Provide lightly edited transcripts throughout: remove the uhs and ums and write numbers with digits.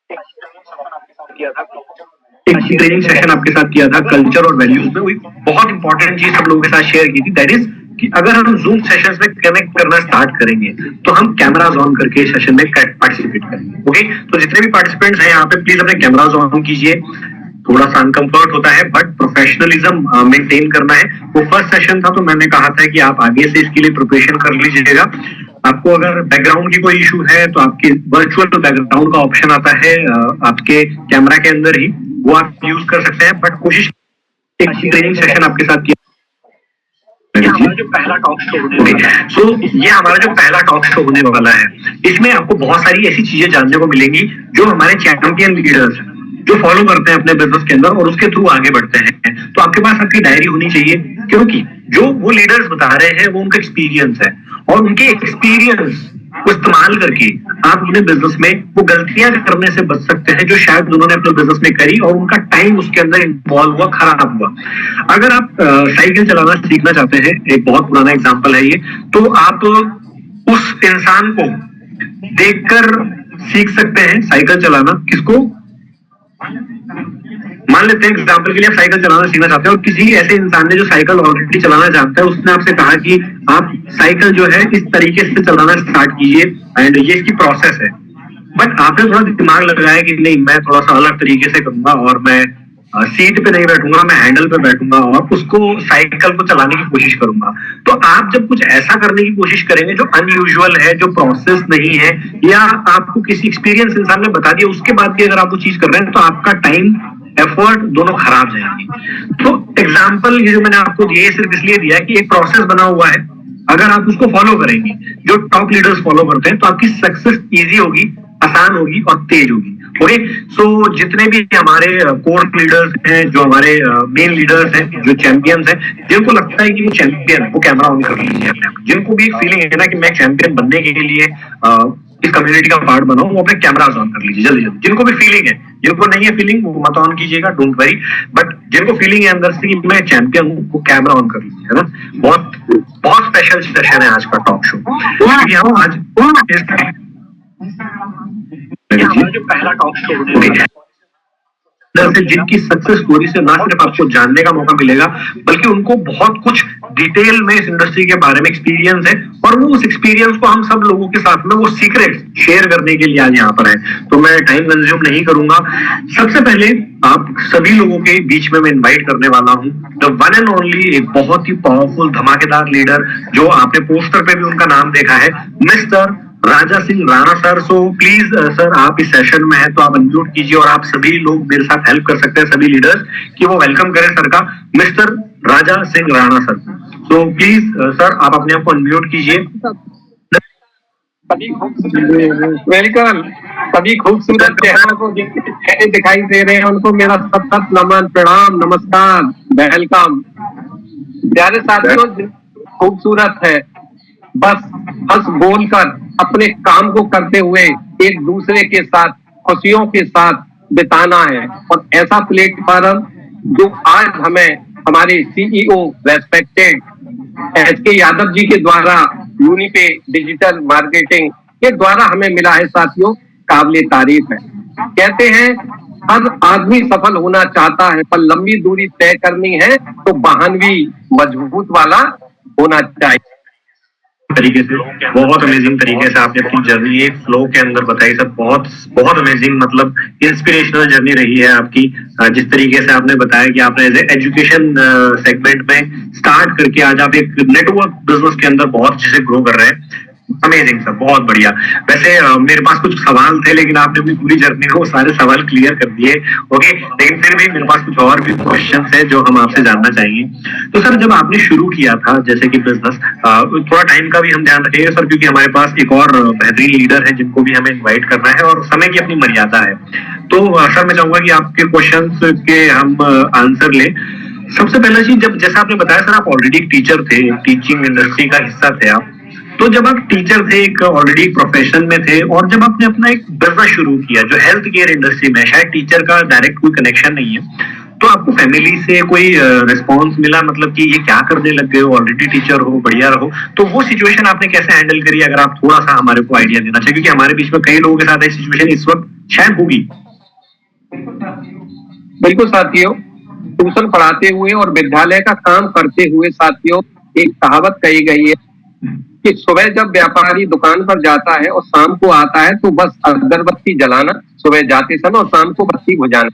एक training session आपके साथ किया था कल्चर और वैल्यूज में, वही बहुत इंपॉर्टेंट चीज सब लोगों के साथ शेयर की थी, दैट इज कि अगर हम जूम सेशंस में कनेक्ट करना स्टार्ट करेंगे तो हम कैमराज ऑन करके सेशन में पार्टिसिपेट करेंगे। ओके, तो जितने भी पार्टिसिपेंट्स हैं यहाँ पे प्लीज अपने कैमराज ऑन कीजिए। थोड़ा सा अनकंफर्ट होता है बट प्रोफेशनलिज्म मेंटेन करना है। वो फर्स्ट सेशन था तो मैंने कहा था कि आप आगे से इसके लिए प्रिपरेशन कर लीजिएगा। आपको अगर बैकग्राउंड की कोई इशू है तो आपके वर्चुअल बैकग्राउंड का ऑप्शन आता है आपके कैमरा के अंदर ही, वो आप यूज कर सकते हैं। बट कोशिश, एक ट्रेनिंग सेशन आपके साथ किया हमारा जो पहला टॉक शो ये हमारा जो पहला टॉक शो होने वाला है, इसमें आपको बहुत सारी ऐसी चीजें जानने को मिलेंगी जो हमारे चैंपियन लीडर्स जो फॉलो करते हैं अपने बिजनेस के अंदर और उसके थ्रू आगे बढ़ते हैं। तो आपके पास आपकी डायरी होनी चाहिए, क्योंकि जो वो लीडर्स बता रहे हैं वो उनका एक्सपीरियंस है और उनके एक्सपीरियंस को इस्तेमाल करके आप अपने बिजनेस में वो गलतियां करने से बच सकते हैं जो शायद उन्होंने अपने बिजनेस में करी और उनका टाइम उसके अंदर इन्वॉल्व हुआ, खराब हुआ। अगर आप साइकिल चलाना सीखना चाहते हैं, एक बहुत पुराना एग्जांपल है ये, तो आप उस इंसान को देखकर सीख सकते हैं साइकिल चलाना। किसको? मान लेते हैं एग्जाम्पल के लिए आप साइकिल चलाना सीखना चाहते हैं और किसी ऐसे इंसान ने जो साइकिल ऑलरेडी चलाना जानता है उसने आपसे कहा कि आप साइकिल जो है इस तरीके से चलाना स्टार्ट कीजिए एंड ये इसकी प्रोसेस है। बट आपने थोड़ा दिमाग लगाया कि नहीं, मैं थोड़ा सा अलग तरीके से करूंगा और मैं सीट पे नहीं बैठूंगा, मैं हैंडल पे बैठूंगा और उसको साइकिल को चलाने की कोशिश करूंगा। तो आप जब कुछ ऐसा करने की कोशिश करेंगे जो अनयूजुअल है, जो प्रोसेस नहीं है, या आपको किसी एक्सपीरियंस इंसान ने बता दिया उसके बाद भी अगर आप वो चीज कर रहे हैं तो आपका टाइम एफर्ट दोनों खराब जाएंगे। तो एग्जाम्पल ये जो मैंने आपको दिए सिर्फ इसलिए दिया कि एक प्रोसेस बना हुआ है, अगर आप उसको फॉलो करेंगे जो टॉप लीडर्स फॉलो करते हैं तो आपकी सक्सेस इजी होगी, आसान होगी और तेज होगी। ओके, सो जितने भी हमारे कोर लीडर्स हैं, जो हमारे मेन लीडर्स हैं, जो चैंपियंस हैं, जिनको लगता है कि वो चैंपियन, वो कैमरा ऑन कर लीजिए अपने आप। जिनको भी फीलिंग है ना कि मैं चैंपियन बनने के लिए इस कम्युनिटी का पार्ट बनाऊं, वो अपने कैमरास ऑन कर लीजिए जल्दी जल्दी। जिनको भी फीलिंग है, जिनको नहीं है फीलिंग वो मत ऑन कीजिएगा, डोंट वरी। बट जिनको फीलिंग है अंदर से कि मैं चैंपियन हूँ, वो कैमरा ऑन कर लीजिए, है ना। बहुत बहुत स्पेशल सेशन है आज का टॉक शो, क्योंकि हम आज जो पहला टॉक शो से जिनकी सक्सेस स्टोरी से ना सिर्फ आपको जानने का मौका मिलेगा बल्कि उनको बहुत कुछ डिटेल में इस इंडस्ट्री के बारे में एक्सपीरियंस है और वो उस एक्सपीरियंस को हम सब लोगों के साथ में वो सीक्रेट शेयर करने के लिए आज यहाँ पर है। तो मैं टाइम कंज्यूम नहीं करूंगा। सबसे पहले आप सभी लोगों के बीच में मैं इन्वाइट करने वाला हूँ द वन एंड ओनली, एक बहुत ही पावरफुल धमाकेदार लीडर जो आपने पोस्टर पे भी उनका नाम देखा है, mister Raja Singh Rana sir. So please sir, आप इस सेशन में हैं तो आप अनम्यूट कीजिए और आप सभी लोग मेरे साथ हेल्प कर सकते हैं, सभी लीडर्स, कि वो वेलकम करें सर का, mister Raja Singh Rana sir. So please sir, आप अपने आप को अनम्यूट कीजिए। वेलकम। सभी खूबसूरत चेहरों को दिखाई दे रहे हैं, उनको मेरा सतत नमन, प्रणाम, नमस्कार, वेलकम। प्यारे साथियों, खूबसूरत है, बस हंस बोलकर अपने काम को करते हुए एक दूसरे के साथ खुशियों के साथ बिताना है। और ऐसा प्लेटफॉर्म जो आज हमें हमारे CEO respected HK Yadav ji के द्वारा यूनिपे डिजिटल मार्केटिंग के द्वारा हमें मिला है साथियों, काबिले तारीफ है। कहते हैं हर आदमी सफल होना चाहता है पर लंबी दूरी तय करनी है तो वाहन भी मजबूत वाला होना चाहिए। तरीके से बहुत अमेजिंग तरीके से आपने अपनी जर्नी एक फ्लो के अंदर बताई सर। बहुत बहुत अमेजिंग, मतलब इंस्पिरेशनल जर्नी रही है आपकी। जिस तरीके से आपने बताया कि आपने एज एजुकेशन सेगमेंट में स्टार्ट करके आज आप एक नेटवर्क बिजनेस के अंदर बहुत अच्छे से ग्रो कर रहे हैं। अमेजिंग सर, बहुत बढ़िया। वैसे मेरे पास कुछ सवाल थे लेकिन आपने अपनी पूरी जर्नी को सारे सवाल क्लियर कर दिए। ओके, लेकिन फिर भी मेरे पास कुछ और भी क्वेश्चंस हैं जो हम आपसे जानना चाहेंगे। तो सर, जब आपने शुरू किया था जैसे कि बिजनेस, थोड़ा टाइम का भी हम ध्यान रखेंगे सर, क्योंकि हमारे पास एक और बेहतरीन लीडर है जिनको भी हमें इन्वाइट करना है और समय की अपनी मर्यादा है। तो सर, मैं चाहूंगा कि आपके क्वेश्चन के हम आंसर लें। सबसे पहला चीज, जब जैसा आपने बताया सर, आप ऑलरेडी टीचर थे, टीचिंग इंडस्ट्री का हिस्सा थे आप। तो जब आप टीचर थे, एक ऑलरेडी प्रोफेशन में थे, और जब आपने अपना एक बिजनेस शुरू किया जो हेल्थ केयर इंडस्ट्री में, शायद टीचर का डायरेक्ट कोई कनेक्शन नहीं है, तो आपको फैमिली से कोई रिस्पांस मिला, मतलब कि ये क्या करने लग गए हो, ऑलरेडी टीचर हो, बढ़िया रहो, तो वो सिचुएशन आपने कैसे हैंडल करी? अगर आप थोड़ा सा हमारे को आइडिया देना चाहिए, क्योंकि हमारे बीच में कई लोगों के साथ ऐसी सिचुएशन इस वक्त शायद होगी। बिल्कुल साथियों, ट्यूशन पढ़ाते हुए और विद्यालय का काम करते हुए साथियों, एक कहावत कही गई है कि सुबह जब व्यापारी दुकान पर जाता है और शाम को आता है तो बस अगरबत्ती जलाना, सुबह जाते समय, और शाम को बत्ती बुझाना।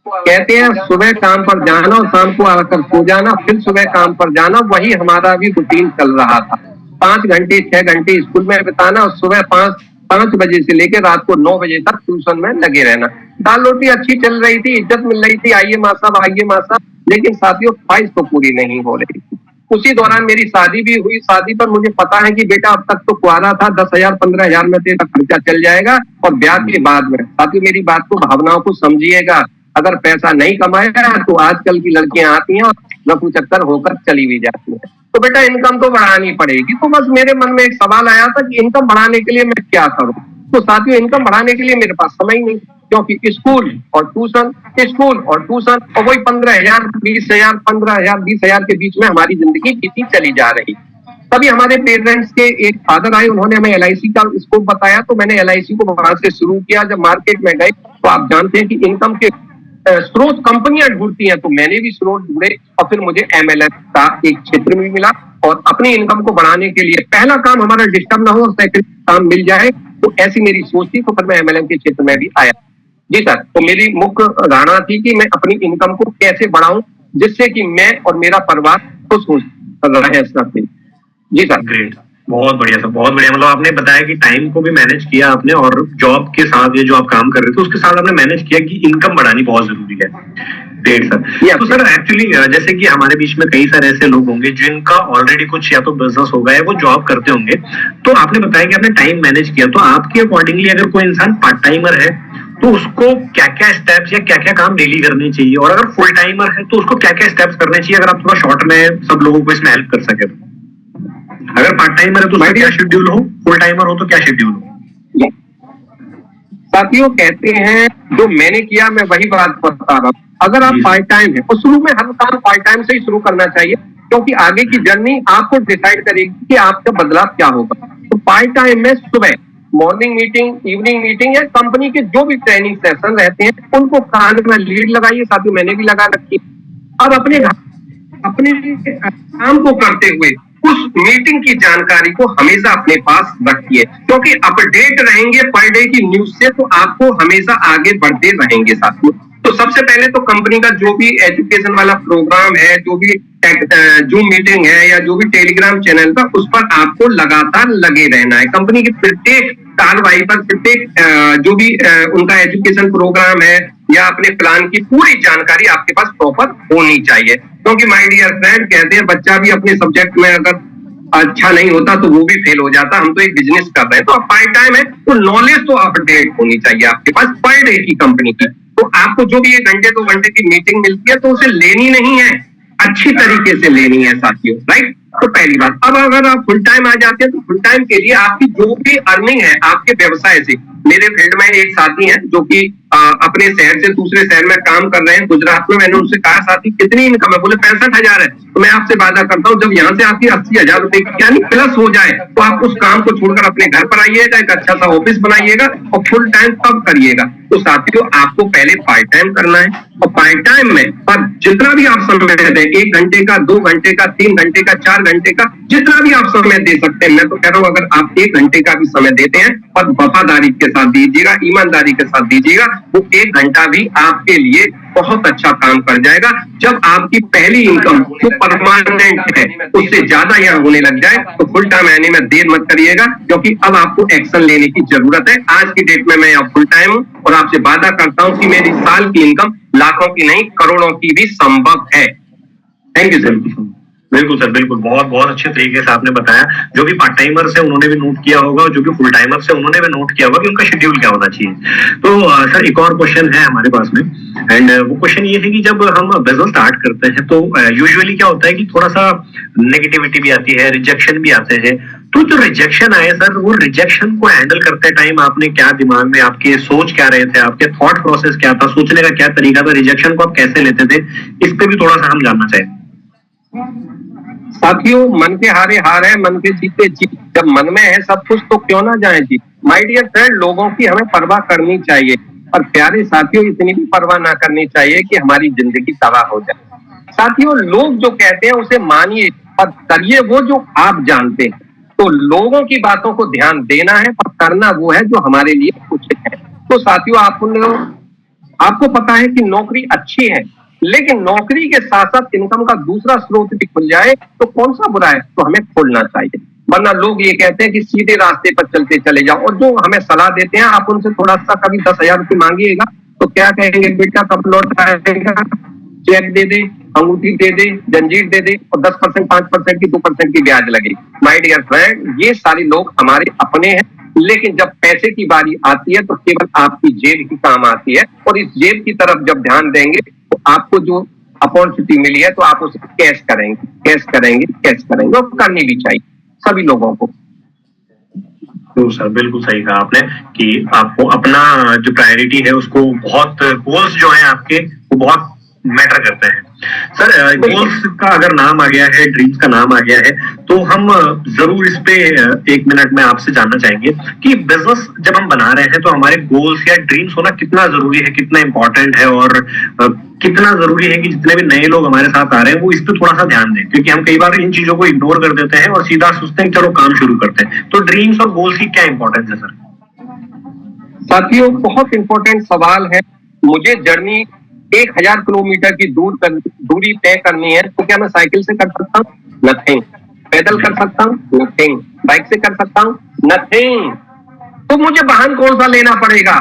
कहते हैं सुबह काम पर जाना और शाम को आकर सो जाना, फिर सुबह काम पर जाना, वही हमारा भी रूटीन चल रहा था। 5 घंटे 6 घंटे स्कूल में बिताना और सुबह 5 बजे से लेकर रात को 9 बजे तक ट्यूशन में लगे रहना। दाल रोटी अच्छी चल रही थी, इज्जत मिल रही थी, आइए माँ साहब, आइए माँ साहब, लेकिन साथियों ख्वाहिश तो पूरी नहीं हो रही थी। उसी दौरान मेरी शादी भी हुई। शादी पर मुझे पता है कि बेटा अब तक तो कुआरा था, 10,000 15,000 में तेरा खर्चा चल जाएगा, और ब्याह के बाद में। साथियों मेरी बात को, भावनाओं को समझिएगा। अगर पैसा नहीं कमाएगा तो आजकल की लड़कियां आती हैं और रफू चक्कर होकर चली भी जाती हैं। तो बेटा इनकम तो बढ़ानी पड़ेगी। तो बस मेरे मन में एक सवाल आया था कि इनकम बढ़ाने के लिए मैं क्या करूं। तो साथियों इनकम बढ़ाने के लिए मेरे पास समय ही नहीं, क्योंकि स्कूल और ट्यूशन, स्कूल और ट्यूशन, और वही 15,000 20,000 15,000 20,000 के बीच में हमारी जिंदगी बीती चली जा रही। तभी हमारे पेरेंट्स के एक फादर आए, उन्होंने हमें LIC का स्कोप बताया, तो मैंने LIC को वहां से शुरू किया। जब मार्केट में गए तो आप जानते हैं कि इनकम के स्रोत कंपनियां ढूंढती हैं, तो मैंने भी स्रोत ढूंढे और फिर मुझे MLS का एक क्षेत्र भी मिला। और अपनी इनकम को बढ़ाने के लिए पहला काम हमारा डिस्टर्ब ना हो और सेकंड काम मिल जाए, तो ऐसी मेरी सोच थी। तो फिर मैं MLM के क्षेत्र में भी आया। जी सर, तो मेरी मुख्य धारणा थी कि मैं अपनी इनकम को कैसे बढ़ाऊं जिससे कि मैं और मेरा परिवार खुश रहे सर। जी सर। ग्रेट, बहुत बढ़िया सर, बहुत बढ़िया। मतलब आपने बताया कि टाइम को भी मैनेज किया आपने, और जॉब के साथ ये जो आप काम कर रहे थे उसके साथ आपने मैनेज किया कि इनकम बढ़ानी बहुत जरूरी है। Great sir. तो सर एक्चुअली जैसे कि हमारे बीच में कई सारे ऐसे लोग होंगे जिनका ऑलरेडी कुछ या तो बिजनेस होगा या वो जॉब करते होंगे, तो आपने बताया कि आपने टाइम मैनेज किया, तो आपके अकॉर्डिंगली अगर कोई इंसान पार्ट टाइमर है तो उसको क्या क्या स्टेप्स या क्या क्या काम डेली करने चाहिए, और अगर फुल टाइमर है तो उसको क्या क्या स्टेप्स करने चाहिए, अगर आप थोड़ा शॉर्ट में सब लोगों को इसमें हेल्प कर सके। अगर पार्ट टाइमर है तो उसका क्या शेड्यूल हो, फुल टाइमर हो तो क्या शेड्यूल हो। साथियों कहते हैं जो मैंने किया मैं वही बात बता रहा हूँ। अगर आप पार्ट टाइम है तो शुरू में हर काम पार्ट टाइम से ही शुरू करना चाहिए, क्योंकि आगे की जर्नी आपको डिसाइड करेगी कि आपका बदलाव क्या होगा। तो पार्ट टाइम में सुबह मॉर्निंग मीटिंग, इवनिंग मीटिंग या कंपनी के जो भी ट्रेनिंग सेशन रहते हैं उनको कान में लीड लगाइए। साथियों मैंने भी लगा रखी। अब अपने काम को करते हुए उस मीटिंग की जानकारी को हमेशा अपने पास रखिए, क्योंकि अपडेट रहेंगे पर डे की न्यूज से तो आपको हमेशा आगे बढ़ते रहेंगे साथियों। तो सबसे पहले तो कंपनी का जो भी एजुकेशन वाला प्रोग्राम है, जो भी जूम मीटिंग है या जो भी टेलीग्राम चैनल का, उस पर आपको लगातार लगे रहना है। कंपनी की प्रत्येक कार्रवाई पर, प्रत्येक जो भी उनका एजुकेशन प्रोग्राम है या अपने प्लान की पूरी जानकारी आपके पास प्रॉपर होनी चाहिए। क्योंकि माय डियर फ्रेंड कहते हैं बच्चा भी अपने सब्जेक्ट में अगर अच्छा नहीं होता तो वो भी फेल हो जाता। हम तो एक बिजनेस कर रहे हैं, तो अब पार्ट टाइम है तो नॉलेज तो अपडेट होनी चाहिए आपके पास पर डे की कंपनी की। तो आपको जो भी 1 घंटे 2 घंटे की मीटिंग मिलती है तो उसे लेनी नहीं है, अच्छी तरीके से लेनी है साथियों, राइट। तो पहली बात। अब अगर आप फुल टाइम आ जाते हैं तो फुल टाइम के लिए आपकी जो भी अर्निंग है आपके व्यवसाय से, मेरे फील्ड में एक साथी हैं जो कि अपने शहर से दूसरे शहर में काम कर रहे हैं गुजरात में। मैंने उनसे कहा साथी कितनी इनकम है, बोले 65,000 है। तो मैं आपसे वादा करता हूँ जब यहाँ से आपकी 80,000 रुपए यानी प्लस हो जाए तो आप उस काम को छोड़कर अपने घर पर आइएगा, एक अच्छा सा ऑफिस बनाइएगा और फुल टाइम तब करिएगा। तो साथियों आपको पहले पार्ट टाइम करना है, और पार्ट टाइम में पर जितना भी आप समय देते हैं, 1 घंटे का, 2 घंटे का, 3 घंटे का, 4 घंटे का, जितना भी आप समय दे सकते हैं। मैं तो कह रहा हूँ अगर आप 1 घंटे का भी समय देते हैं और वफादारी के साथ दीजिएगा, ईमानदारी के साथ दीजिएगा, वो 1 घंटा भी आपके लिए बहुत अच्छा काम कर जाएगा। जब आपकी पहली इनकम जो परमानेंट है उससे ज्यादा यहाँ होने लग जाए तो फुल टाइम आने में देर मत करिएगा, क्योंकि अब आपको एक्शन लेने की जरूरत है। आज की डेट में मैं यहाँ फुल टाइम हूँ और आपसे वादा करता हूँ कि मेरी साल की इनकम लाखों की नहीं करोड़ों की भी संभव है। Thank you sir. बिल्कुल सर, बिल्कुल, बहुत बहुत अच्छे तरीके से आपने बताया। जो भी पार्ट टाइमर से उन्होंने भी नोट किया होगा और जो भी फुल टाइमर से उन्होंने भी नोट किया होगा कि उनका शेड्यूल क्या होना चाहिए। तो सर एक और क्वेश्चन है हमारे पास में, एंड वो क्वेश्चन ये है कि जब हम बिजनेस स्टार्ट करते हैं तो यूजुअली क्या होता है कि थोड़ा सा नेगेटिविटी भी आती है, रिजेक्शन भी आते हैं। तो जो रिजेक्शन आए सर, वो रिजेक्शन को हैंडल करते टाइम आपने क्या दिमाग में, आपके सोच क्या रहे थे, आपके थॉट प्रोसेस क्या था, सोचने का क्या तरीका था, रिजेक्शन को आप कैसे लेते थे, इस पे भी थोड़ा सा हम जानना चाहें। साथियों मन के हारे हार है, मन के जीते जीत। जब मन में है सब कुछ तो क्यों ना जाए जीत। माय डियर फ्रेंड, लोगों की हमें परवाह करनी चाहिए, और प्यारे साथियों इतनी भी परवाह ना करनी चाहिए कि हमारी जिंदगी तबाह हो जाए। साथियों, लोग जो कहते हैं उसे मानिए और करिए वो जो आप जानते हैं। तो लोगों की बातों को ध्यान देना है और करना वो है जो हमारे लिए उचित है। तो साथियों, आपको पता है कि नौकरी अच्छी है, लेकिन नौकरी के साथ साथ इनकम का दूसरा स्रोत भी खुल जाए तो कौन सा बुरा है, तो हमें खोलना चाहिए। वरना लोग ये कहते हैं कि सीधे रास्ते पर चलते चले जाओ, और जो हमें सलाह देते हैं, आप उनसे थोड़ा सा कभी 10,000 रुपये मांगिएगा तो क्या कहेंगे, बेटा कब लौट आएगा, चेक दे दे, अंगूठी दे दे, जंजीर दे दे, और 10%, 5% की, 2% की ब्याज लगेगी। माय डियर फ्रेंड, ये सारे लोग हमारे अपने हैं, लेकिन जब पैसे की बारी आती है तो केवल आपकी जेब ही काम आती है, और इस जेब की तरफ जब ध्यान देंगे तो आपको जो अपॉर्चुनिटी मिली है तो आप उसे कैश करेंगे, कैश करेंगे, कैश करेंगे, और करनी भी चाहिए सभी लोगों को। तो सर बिल्कुल सही कहा आपने कि आपको अपना जो प्रायोरिटी है उसको, बहुत गोल्स जो हैं आपके वो बहुत मैटर करते हैं। सर गोल्स का अगर नाम आ गया है, ड्रीम्स का नाम आ गया है, तो हम जरूर इस पे 1 मिनट में आपसे जानना चाहेंगे कि बिजनेस जब हम बना रहे हैं तो हमारे गोल्स या ड्रीम्स होना कितना जरूरी है, कितना इंपॉर्टेंट है, और कितना जरूरी है कि जितने भी नए लोग हमारे साथ आ रहे हैं वो इस पे थोड़ा सा ध्यान दें, क्योंकि हम कई बार इन चीजों को इग्नोर कर देते हैं और सीधा सोचते हैं चलो काम शुरू करते हैं। तो ड्रीम्स और गोल्स की क्या इंपॉर्टेंस है सर? साथियों, बहुत इंपॉर्टेंट सवाल है। मुझे जर्नी 1000 किलोमीटर की दूरी तय करनी है, तो क्या मैं साइकिल से कर सकता हूँ? नथिंग। पैदल कर सकता हूँ? नथिंग। बाइक से कर सकता हूँ? नथिंग। तो मुझे वाहन कौन सा लेना पड़ेगा?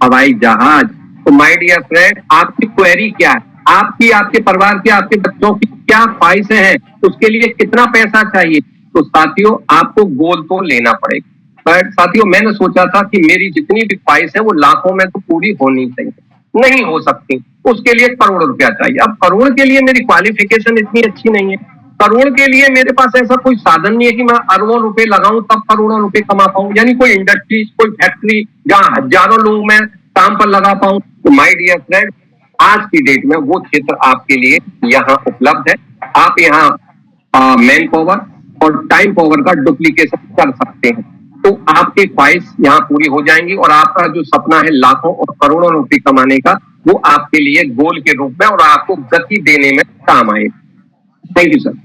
हवाई जहाज। तो माय डियर फ्रेंड, आपकी क्वेरी क्या है? आपकी, आपके परिवार की, आपके बच्चों की क्या ख्वाहिशें हैं? उसके लिए कितना पैसा चाहिए? तो साथियों, आपको गोल तो लेना पड़ेगा। पर साथियों, मैंने सोचा था कि मेरी जितनी भी ख्वाहिश है वो लाखों में तो पूरी होनी चाहिए, नहीं हो सकती, उसके लिए करोड़ रुपया चाहिए। अब करोड़ के लिए मेरी क्वालिफिकेशन इतनी अच्छी नहीं है, करोड़ के लिए मेरे पास ऐसा कोई साधन नहीं है कि मैं अरबों रुपए लगाऊं तब करोड़ों रुपए कमा पाऊं, यानी कोई इंडस्ट्री, कोई फैक्ट्री जहां हजारों लोग मैं काम पर लगा पाऊं। तो माय डियर फ्रेंड, आज की डेट में वो क्षेत्र आपके लिए यहाँ उपलब्ध है। आप यहाँ मैन पावर और टाइम पावर का डुप्लीकेशन कर सकते हैं, तो आपकी ख्वाहिश यहाँ पूरी हो जाएंगी, और आपका जो सपना है लाखों और करोड़ों रुपए कमाने का, वो आपके लिए गोल के रूप में और आपको गति देने में काम आएगा। Thank you sir.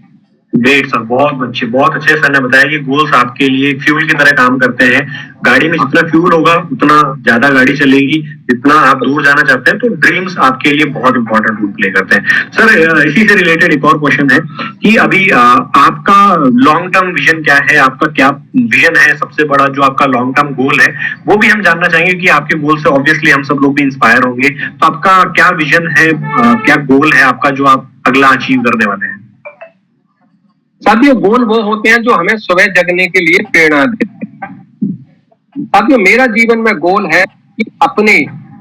Great sir, बहुत अच्छे सर ने बताया कि गोल्स आपके लिए फ्यूल की तरह काम करते हैं। गाड़ी में जितना फ्यूल होगा उतना ज्यादा गाड़ी चलेगी, जितना आप दूर जाना चाहते हैं, तो ड्रीम्स आपके लिए बहुत इंपॉर्टेंट रोल प्ले करते हैं। सर इसी से रिलेटेड एक और क्वेश्चन है कि अभी आपका लॉन्ग टर्म विजन क्या है, आपका क्या विजन है, सबसे बड़ा जो आपका लॉन्ग टर्म गोल है वो भी हम जानना चाहेंगे कि आपके गोल से ऑब्वियसली हम सब लोग भी इंस्पायर होंगे। तो आपका क्या विजन है, क्या गोल है आपका जो आप अगला अचीव करने वाले हैं? साथियों, गोल वो होते हैं जो हमें सुबह जगने के लिए प्रेरणा देते हैं। साथियों, मेरा जीवन में गोल है कि अपने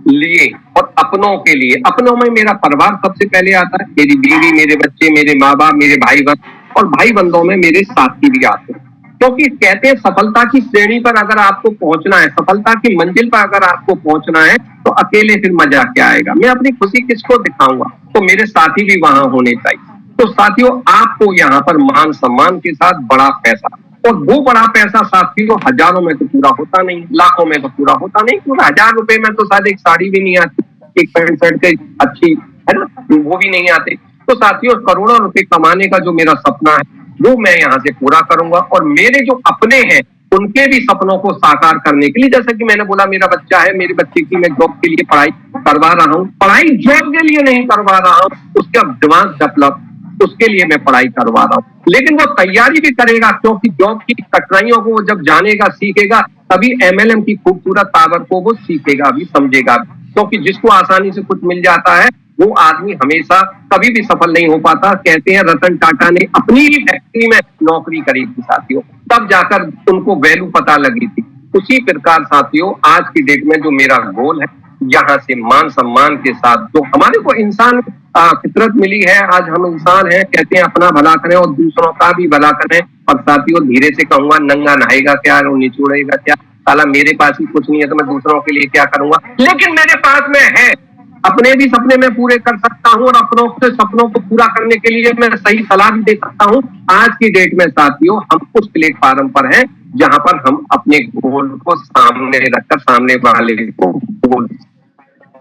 लिए और अपनों के लिए, अपनों में मेरा परिवार सबसे पहले आता है, मेरी बीवी, मेरे बच्चे, मेरे माँ बाप, मेरे भाई बंद, और भाई बंदों में मेरे साथी भी आते हैं। क्योंकि कहते हैं सफलता की श्रेणी पर अगर आपको पहुंचना है, सफलता की मंजिल पर अगर आपको पहुंचना है, तो अकेले फिर मजा क्या आएगा? मैं अपनी खुशी किसको दिखाऊंगा? तो मेरे साथी भी वहां होने चाहिए। तो साथियों, आपको यहाँ पर मान सम्मान के साथ बड़ा पैसा, और वो बड़ा पैसा साथियों हजारों में तो पूरा होता नहीं, लाखों में तो पूरा होता नहीं, क्योंकि 1000 रुपए में तो शायद एक साड़ी भी नहीं आती, एक पैंट शर्ट के अच्छी है ना, वो भी नहीं आते। तो साथियों, करोड़ों रुपए कमाने का जो मेरा सपना है वो मैं यहाँ से पूरा करूंगा, और मेरे जो अपने हैं उनके भी सपनों को साकार करने के लिए, जैसा कि मैंने बोला, मेरा बच्चा है, मेरे बच्चे की मैं जॉब के लिए पढ़ाई करवा रहा हूँ, पढ़ाई जॉब के लिए नहीं करवा रहा हूँ, उसका दिमाग डेवलप, उसके लिए मैं पढ़ाई करवा रहा हूँ, लेकिन वो तैयारी भी करेगा, क्योंकि जॉब की कठिनाइयों को वो जब जानेगा, सीखेगा, तभी MLM की खूबसूरत पावर को वो सीखेगा भी, समझेगा भी। क्योंकि जिसको आसानी से कुछ मिल जाता है वो आदमी हमेशा कभी भी सफल नहीं हो पाता। कहते हैं रतन टाटा ने अपनी ही फैक्ट्री में नौकरी करी थी साथियों, तब जाकर उनको वैल्यू पता लगी थी। उसी प्रकार साथियों, आज की डेट में जो मेरा गोल है, यहाँ से मान सम्मान के साथ जो हमारे को इंसान फितरत मिली है, आज हम इंसान हैं, कहते हैं अपना भला करें और दूसरों का भी भला करें। और साथियों, धीरे से कहूंगा, नंगा नहाएगा क्या और निचोड़ेगा क्या? साला मेरे पास ही कुछ नहीं है तो मैं दूसरों के लिए क्या करूंगा, लेकिन मेरे पास में है अपने भी सपने में पूरे कर सकता हूं और अपनों के सपनों को पूरा करने के लिए मैं सही सलाह भी दे सकता हूं। आज की डेट में साथियों हम उस प्लेटफॉर्म पर हैं जहां पर हम अपने गोल को सामने रखकर सामने वाले को बोल,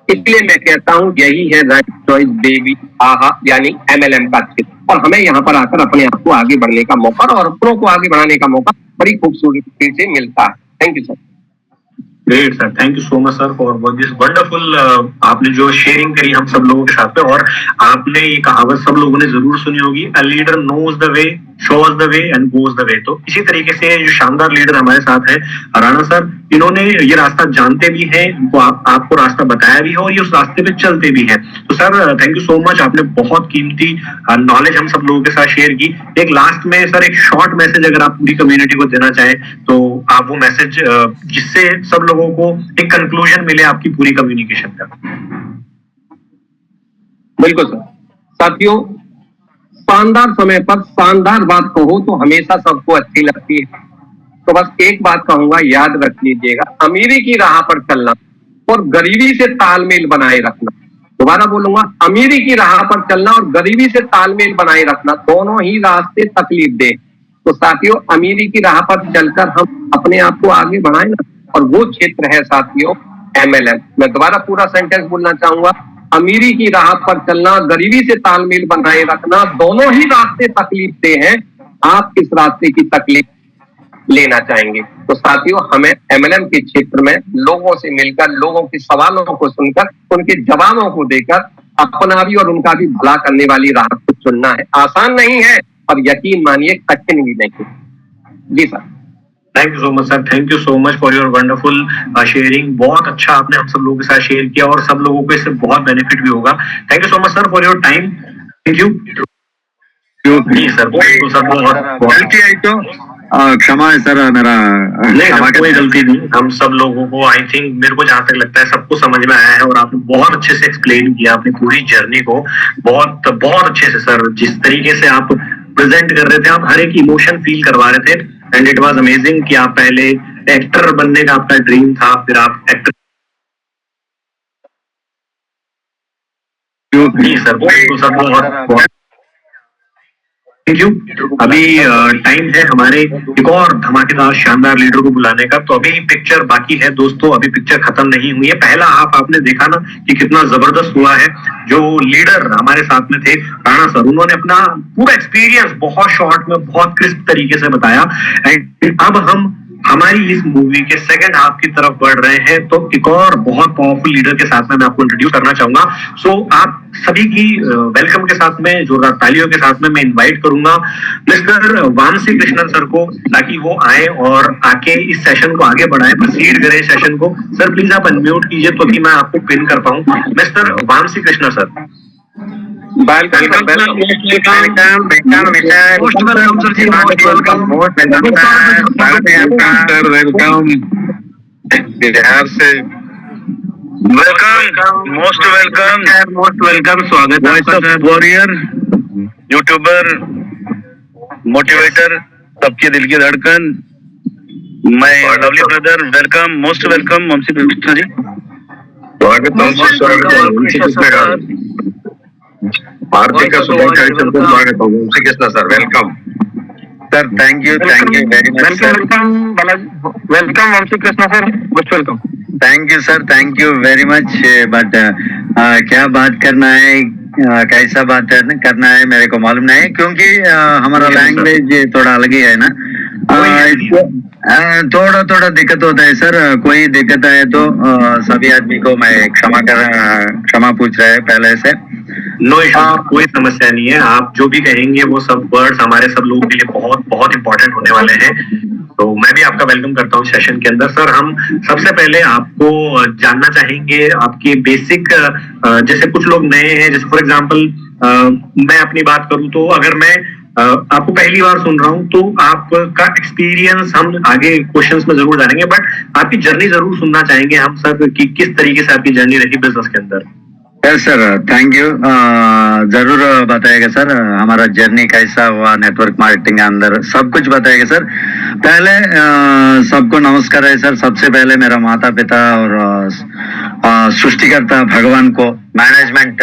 इसलिए मैं कहता हूं यही है राइट चॉइस बेबी आहा यानी MLM का क्षेत्र, और हमें यहाँ पर आकर अपने आप को आगे बढ़ने का मौका और अपनों को आगे बढ़ाने का मौका बड़ी खूबसूरती से मिलता है। Thank you sir. Great sir, thank you so much sir for this wonderful आपने जो शेयरिंग करी हम सब लोगों के साथ में। और आपने ये कहावत सब लोगों ने जरूर सुनी होगी, a leader knows the way, shows the way and goes the way. तो इसी तरीके से जो शानदार लीडर हमारे साथ है राणा सर, इन्होंने ये रास्ता जानते भी हैं, इनको आपको रास्ता बताया भी है और ये उस रास्ते पे चलते भी हैं। तो sir thank you so much, आपने बहुत कीमती नॉलेज हम सब लोगों के साथ शेयर की। एक लास्ट में सर एक शॉर्ट मैसेज अगर आप पूरी कम्युनिटी को देना चाहें तो आप वो मैसेज जिससे सब लोगों को एक कंक्लूजन मिले आपकी पूरी कम्युनिकेशन का। बिल्कुल सर। साथियों, शानदार समय पर शानदार बात कहो तो हमेशा सबको अच्छी लगती है। तो बस एक बात कहूंगा, याद रख लीजिएगा, अमीरी की राह पर चलना और गरीबी से तालमेल बनाए रखना। दोबारा बोलूंगा, अमीरी की राह पर चलना और गरीबी से तालमेल बनाए रखना, दोनों ही रास्ते तकलीफ दे। तो साथियों, अमीरी की राह पर चलकर हम अपने आप को आगे बढ़ाएं ना, और वो क्षेत्र है साथियों MLM। मैं दोबारा पूरा सेंटेंस बोलना चाहूंगा, अमीरी की राह पर चलना, गरीबी से तालमेल बनाए रखना, दोनों ही रास्ते तकलीफ दे हैं। आप किस रास्ते की तकलीफ लेना चाहेंगे? तो साथियों, हमें MLM के क्षेत्र में लोगों से मिलकर, लोगों के सवालों को सुनकर, उनके जवाबों को देकर अपना भी और उनका भी भला करने वाली राह को चुनना है। आसान नहीं है और यकीन मानिए कठिन भी नहीं है। जी sir. Thank you so much sir, thank you so much for your wonderful sharing. बहुत अच्छा आपने हम सब लोगों के साथ शेयर किया और सब लोगों को इससे बहुत बेनिफिट भी होगा। Thank you so much sir for your time. Thank you. जी सर, गलती आई तो क्षमा है सर, मेरा कोई गलती नहीं। हम सब लोगों को आई थिंक, मेरे को जहां तक लगता है सबको समझ में आया है और आपने बहुत अच्छे से एक्सप्लेन किया अपनी पूरी जर्नी को, बहुत बहुत अच्छे से सर। जिस तरीके से आप प्रेजेंट कर रहे थे, आप हर एक इमोशन फील करवा रहे थे एंड इट वाज अमेजिंग कि आप पहले एक्टर बनने का आपका ड्रीम था, फिर आप एक्टर। जी सर, बहुत थैंक यू। अभी टाइम है हमारे एक और धमाकेदार शानदार लीडर को बुलाने का, तो अभी पिक्चर बाकी है दोस्तों, अभी पिक्चर खत्म नहीं हुई है। पहला हाफ आपने देखा ना कि कितना जबरदस्त हुआ है। जो लीडर हमारे साथ में थे राणा सर, उन्होंने अपना पूरा एक्सपीरियंस बहुत शॉर्ट में बहुत क्रिस्प तरीके से बताया। एंड अब हम हमारी इस मूवी के सेकंड हाफ की तरफ बढ़ रहे हैं, तो एक और बहुत पावरफुल लीडर के साथ में मैं आपको इंट्रोड्यूस करना चाहूंगा। सो आप सभी की वेलकम के साथ में, जोरदार तालियों के साथ में मैं इनवाइट करूंगा मिस्टर वामसी कृष्णन सर को, ताकि वो आए और आके इस सेशन को आगे बढ़ाएं, प्रोसीड करें सेशन को। सर प्लीज आप अनम्यूट कीजिए तो कि मैं आपको पिन कर पाऊं। Mister Vamsi Krishnan sir. बिहार से वेलकम, मोस्ट वेलकम, स्वागत है। वॉरियर, यूट्यूबर, मोटिवेटर, सबके दिल की धड़कन, मैं lovely brother, welcome, most welcome Vamsi Krishna ji. स्वागत भारतीय का स्वागत Vamsi Krishna sir, welcome sir. Thank you very much. Welcome Vamsi Krishna sir, most welcome. Thank you sir, thank you very much. But क्या बात करना है, कैसा बात करना है मेरे को मालूम नहीं, क्योंकि हमारा लैंग्वेज थोड़ा अलग ही है ना। थोड़ा दिक्कत होता है सर। कोई दिक्कत है तो सभी आदमी को मैं क्षमा पूछ रहा है पहले से। नो इशू, कोई समस्या नहीं है। आप जो भी कहेंगे वो सब वर्ड्स हमारे सब लोगों के लिए बहुत बहुत इंपॉर्टेंट होने वाले हैं। तो मैं भी आपका वेलकम करता हूँ सेशन के अंदर। सर, हम सबसे पहले आपको जानना चाहेंगे आपके बेसिक, जैसे कुछ लोग नए हैं, जैसे फॉर एग्जांपल मैं अपनी बात करूँ तो अगर मैं आपको पहली बार सुन रहा हूँ तो आपका एक्सपीरियंस हम आगे क्वेश्चंस में जरूर जानेंगे, बट आपकी जर्नी जरूर सुनना चाहेंगे हम सर कि किस तरीके से आपकी जर्नी रही बिजनेस के अंदर। Yes sir, thank you. जरूर बताएगा सर हमारा जर्नी कैसा हुआ नेटवर्क मार्केटिंग के अंदर, सब कुछ बताएगा सर। पहले सबको नमस्कार है सर। सबसे पहले मेरा माता पिता और सृष्टिकर्ता भगवान को, मैनेजमेंट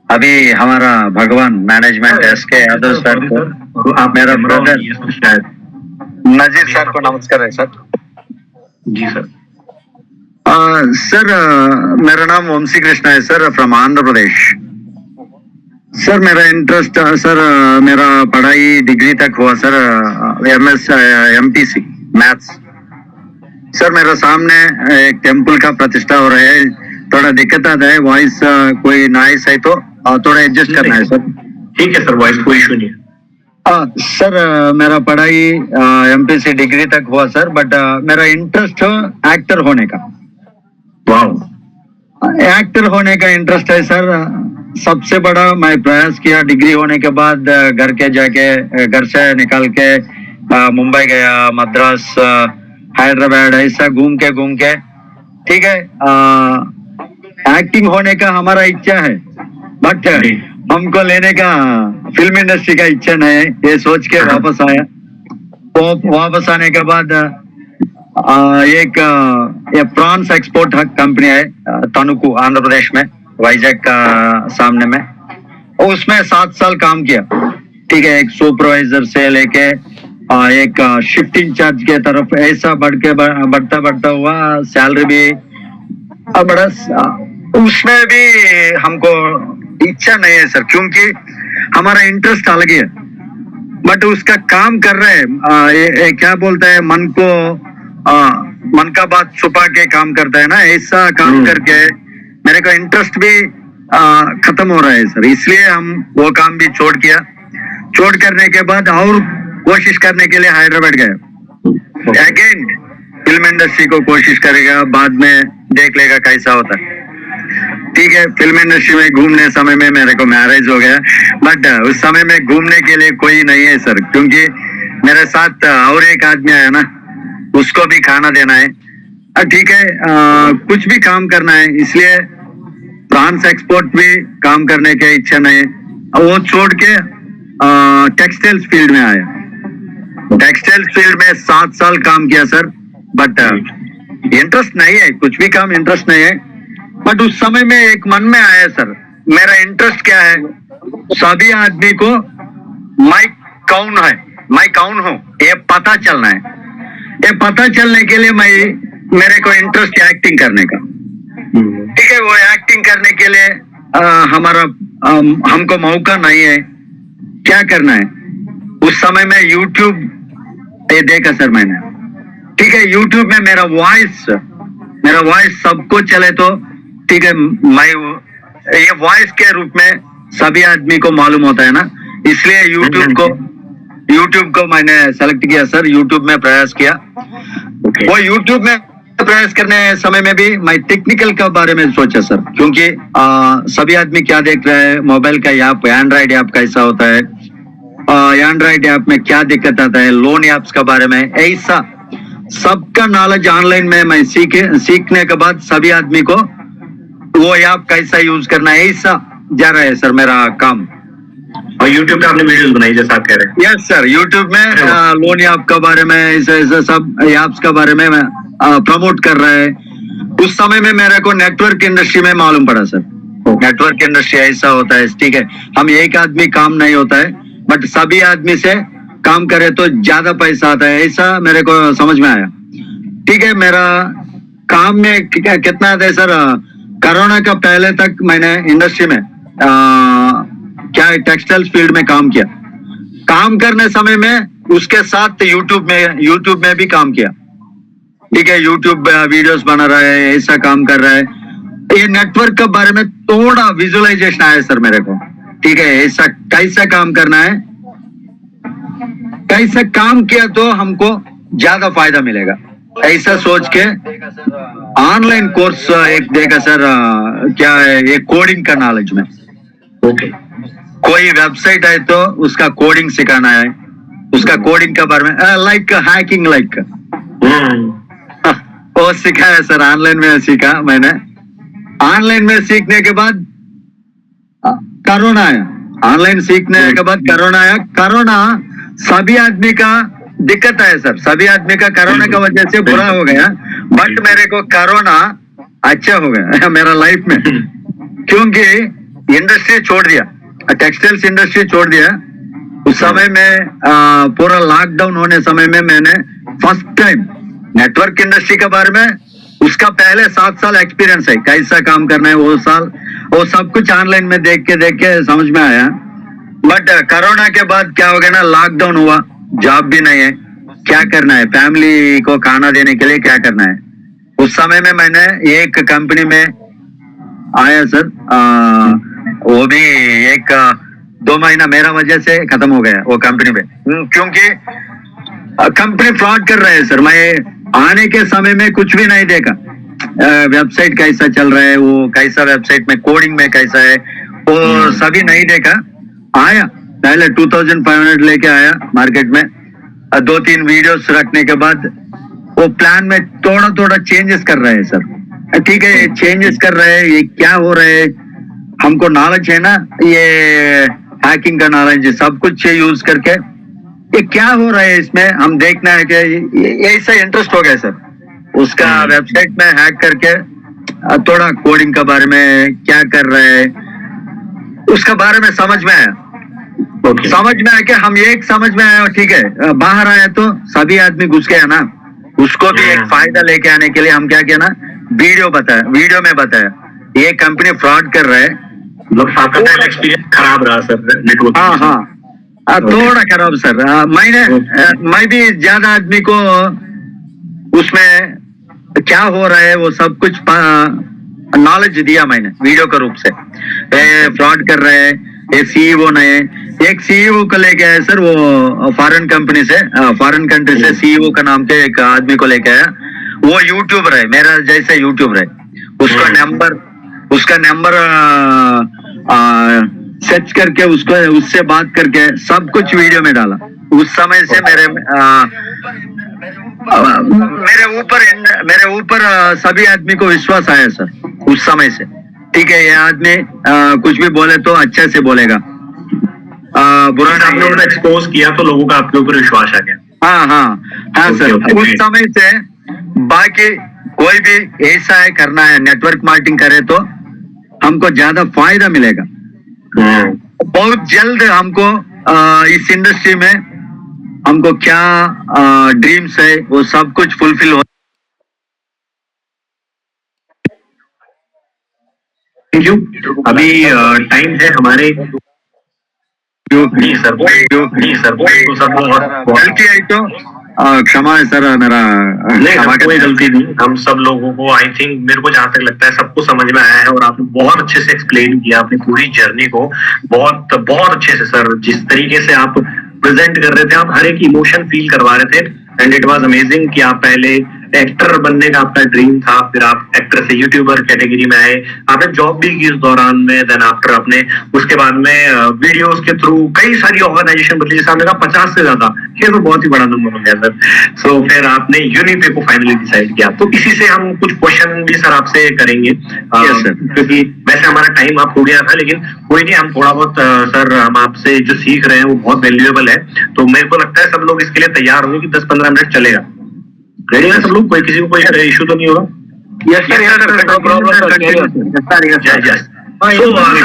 अभी हमारा भगवान मैनेजमेंट एसके यादव सर को, आप मेरा ब्रदर शायद नजीर सर को नमस्कार है सर। जी सर। सर मेरा नाम वंशी कृष्णा है sir, from Andhra Pradesh. Sir मेरा इंटरेस्ट सर, मेरा पढ़ाई डिग्री तक हुआ sir, MS MPC maths. Sir मेरा सामने एक टेम्पल का प्रतिष्ठा हो रहा है, थोड़ा दिक्कत आता है, वॉइस कोई नॉइस है तो थोड़ा एडजस्ट करना है सर। ठीक है सर, वॉइस कोई इशू नहीं है। सर मेरा पढ़ाई MPC डिग्री तक हुआ सर, बट मेरा इंटरेस्ट एक्टर होने का। वाह। एक्टर होने का इंटरेस्ट है सर। सबसे बड़ा मैं प्रयास किया, डिग्री होने के बाद घर से निकाल के मुंबई गया, मद्रास, हैदराबाद, ऐसा घूम के ठीक है, एक्टिंग होने का हमारा इच्छा है, बट हमको लेने का फिल्म इंडस्ट्री का इच्छा नहीं है। ये सोच के वापस आया। वापस आने के बाद एक प्रॉन्स एक्सपोर्ट कंपनी है तनुकू, आंध्र प्रदेश में, वाइजैक का सामने में, उसमें 7 साल काम किया। ठीक है, एक सुपरवाइजर से लेके एक शिफ्ट इंचार्ज के तरफ, ऐसा बढ़ता हुआ सैलरी भी बड़ा, उसमें भी हमको इच्छा नहीं है सर, क्योंकि हमारा इंटरेस्ट अलग है, बट उसका काम कर रहे हैं, क्या बोलते हैं, मन का बात छुपा के काम करता है ना, ऐसा काम करके मेरे को इंटरेस्ट भी खत्म हो रहा है सर। इसलिए हम वो काम भी छोड़ करने के बाद और कोशिश करने के लिए हैदराबाद गए। अगेन फिल्म इंडस्ट्री को कोशिश करेगा, बाद में देख लेगा कैसा होता है। ठीक है, फिल्म इंडस्ट्री में घूमने समय में मेरे को मैरिज हो गया, बट उस समय में घूमने के लिए कोई नहीं है सर, क्योंकि मेरे साथ और एक आदमी आया ना, उसको भी खाना देना है। ठीक है, कुछ भी काम करना है, इसलिए फ्रांस एक्सपोर्ट भी काम करने की इच्छा नहीं है, वो छोड़ के टेक्सटाइल्स फील्ड में आया। टेक्सटाइल्स फील्ड में 7 साल काम किया सर, बट इंटरेस्ट नहीं है, कुछ भी काम इंटरेस्ट नहीं है। बट उस समय में एक मन में आया सर, मेरा इंटरेस्ट क्या है, सभी आदमी को मैं कौन है, मैं कौन हूँ, ये पता चलना है। ये पता चलने के लिए मेरे को इंटरेस्ट है एक्टिंग करने का। ठीक है, वो एक्टिंग करने के लिए हमको मौका नहीं है, क्या करना है। उस समय में यूट्यूब ये देखा सर मैंने। ठीक है, यूट्यूब में मेरा वॉइस सबको चले तो ठीक है, मैं ये वॉइस के रूप में सभी आदमी को मालूम होता है ना, इसलिए यूट्यूब को मैंने सेलेक्ट किया सर। यूट्यूब में प्रयास किया। वो यूट्यूब में प्रयास करने समय में भी मैं टेक्निकल के बारे में सोचा सर, क्योंकि सभी आदमी क्या देख रहे हैं, मोबाइल का ऐप, एंड्रॉइड ऐप कैसा होता है, एंड्रॉइड ऐप में क्या दिक्कत आता है, लोन ऐप्स के बारे में, ऐसा सबका नॉलेज ऑनलाइन में मैं सीखने के बाद सभी आदमी को वो ऐप कैसा यूज करना है, ऐसा जा रहा है सर मेरा काम। और यूट्यूब पे आपने वीडियोस बनाई जैसा आप कह रहे हैं? यस सर, यूट्यूब में लोन ऐप के बारे में, ऐसे सब ऐप्स के बारे में प्रमोट कर रहा है। उस समय में मेरे को नेटवर्क इंडस्ट्री में मालूम पड़ा सर, नेटवर्क इंडस्ट्री ऐसा होता है। ठीक है, हम एक आदमी काम नहीं होता है, बट सभी आदमी से काम करे तो ज्यादा पैसा आता है, ऐसा मेरे को समझ में आया। ठीक है, मेरा काम में कितना आता है सर, कोरोना का पहले तक मैंने इंडस्ट्री में क्या टेक्सटाइल्स फील्ड में काम किया। काम करने समय में उसके साथ यूट्यूब में भी काम किया। ठीक है, यूट्यूब वीडियोस बना रहा है, ऐसा काम कर रहा है। ये नेटवर्क के बारे में थोड़ा विजुअलाइजेशन आया सर मेरे को। ठीक है, ऐसा कैसा काम करना है, कैसा काम किया तो हमको ज्यादा फायदा मिलेगा, ऐसा सोच के ऑनलाइन कोर्स एक देखा सर। क्या है, ये कोडिंग का नॉलेज में। ओके, कोई वेबसाइट है तो उसका कोडिंग सिखाना है, उसका कोडिंग के बारे में, लाइक हैकिंग लाइक वो सिखाया सर। ऑनलाइन में सीखा मैंने। ऑनलाइन में सीखने के बाद कोरोना आया। ऑनलाइन सीखने के बाद कोरोना आया। कोरोना सभी आदमी का दिक्कत है सर, सभी आदमी का कोरोना का वजह से बुरा हो गया। बट मेरे को कोरोना अच्छा हो गया मेरा लाइफ में, क्योंकि इंडस्ट्री छोड़ दिया, टेक्सटाइल्स इंडस्ट्री छोड़ दिया। उस समय में पूरा लॉकडाउन होने समय में मैंने फर्स्ट टाइम नेटवर्क इंडस्ट्री के बारे में, उसका पहले 7 साल एक्सपीरियंस है, कैसा काम करना है वो सब कुछ ऑनलाइन में देख के समझ में आया। बट कोरोना के बाद क्या हो गया ना, लॉकडाउन हुआ, जॉब भी नहीं है, क्या करना है, फैमिली को खाना देने के लिए क्या करना है। उस समय में मैंने एक कंपनी में आया सर, वो भी 1-2 महीना मेरा वजह से खत्म हो गया वो कंपनी में, क्योंकि कंपनी फ्रॉड कर रहे हैं सर। मैं आने के समय में कुछ भी नहीं देखा, वेबसाइट कैसा चल रहा है, वो कैसा वेबसाइट में कोडिंग में कैसा है, वो सभी नहीं देखा। आया पहले 2500 लेके आया मार्केट में, 2-3 वीडियोस रखने के बाद वो प्लान में थोड़ा चेंजेस कर रहे हैं सर। ठीक है, चेंजेस कर रहे हैं, ये क्या हो रहा है, हमको नॉलेज है ना, ये हैकिंग का नॉलेज, सब कुछ यूज करके ये क्या हो रहा है इसमें हम देखना है कि ऐसा इंटरेस्ट हो गया सर। उसका वेबसाइट में हैक करके थोड़ा कोडिंग के बारे में क्या कर रहे हैं उसका बारे में समझ में आया। समझ में आया कि हम एक समझ में आया, ठीक है, बाहर आया तो सभी आदमी घुस गया ना, उसको भी एक फायदा लेके आने के लिए हम क्या किया ना, वीडियो में बताया ये कंपनी फ्रॉड कर रहा है। एक्सपीरियंस खराब रहा सर नेटवर्क। हाँ, थोड़ा खराब सर। मैं भी ज्यादा आदमी को उसमें क्या हो रहा है वो सब कुछ नॉलेज दिया मैंने वीडियो के रूप से। फ्रॉड कर रहे हैं, ये सीईओ नए, एक सीईओ को लेके आया सर, वो फॉरेन कंपनी से, फॉरेन कंट्री से सीईओ का नाम के एक आदमी को लेके आया। वो यूट्यूबर है, मेरा जैसे यूट्यूबर है। उसका नंबर सर्च करके उससे बात करके सब कुछ वीडियो में डाला। उस समय से मेरे ऊपर सभी आदमी को विश्वास आया सर उस समय से। ठीक है, ये आदमी कुछ भी बोले तो अच्छे से बोलेगा, बुरा आपने उन्हें एक्सपोज किया तो लोगों का आपके ऊपर विश्वास आ गया। हाँ सर। उस समय से बाकी कोई भी ऐसा है करना है, नेटवर्क मार्केटिंग करे तो हमको ज्यादा फायदा मिलेगा। बहुत जल्द हमको इस इंडस्ट्री में हमको क्या ड्रीम्स है वो सब कुछ फुलफिल हो। Thank you. अभी टाइम है हमारे गलती आई तो क्षमा है सर, मेरा कोई गलती नहीं। हम सब लोगों को आई थिंक, मेरे को जहां तक लगता है सबको समझ में आया है, और आपने बहुत अच्छे से एक्सप्लेन किया अपनी पूरी जर्नी को, बहुत अच्छे से सर। जिस तरीके से आप प्रेजेंट कर रहे थे, आप हर एक इमोशन फील करवा रहे थे, एंड इट वाज अमेजिंग कि आप पहले एक्टर बनने का आपका ड्रीम था, फिर आप एक्टर से यूट्यूबर कैटेगरी में आए, आपने जॉब भी की इस दौरान में, देन आफ्टर आपने उसके बाद में वीडियोस के थ्रू कई सारी ऑर्गेनाइजेशन बदली, जैसे आपने कहा 50 से ज्यादा, ये तो बहुत ही बड़ा नंबर हो गया सर। सो फिर आपने यूनिपे को फाइनली डिसाइड किया। तो इसी से हम कुछ क्वेश्चन भी सर आपसे करेंगे, क्योंकि वैसे हमारा टाइम आप हो गया था, लेकिन कोई नहीं, हम थोड़ा बहुत सर हम आपसे जो सीख रहे हैं वो बहुत वैल्यूएबल है। तो मेरे को लगता है सब लोग इसके लिए तैयार होंगे कि 10-15 मिनट चलेगा। रेडी है सब लोग? कोई किसी को कोई इशू तो नहीं होगा? Yes sir, no problem sir.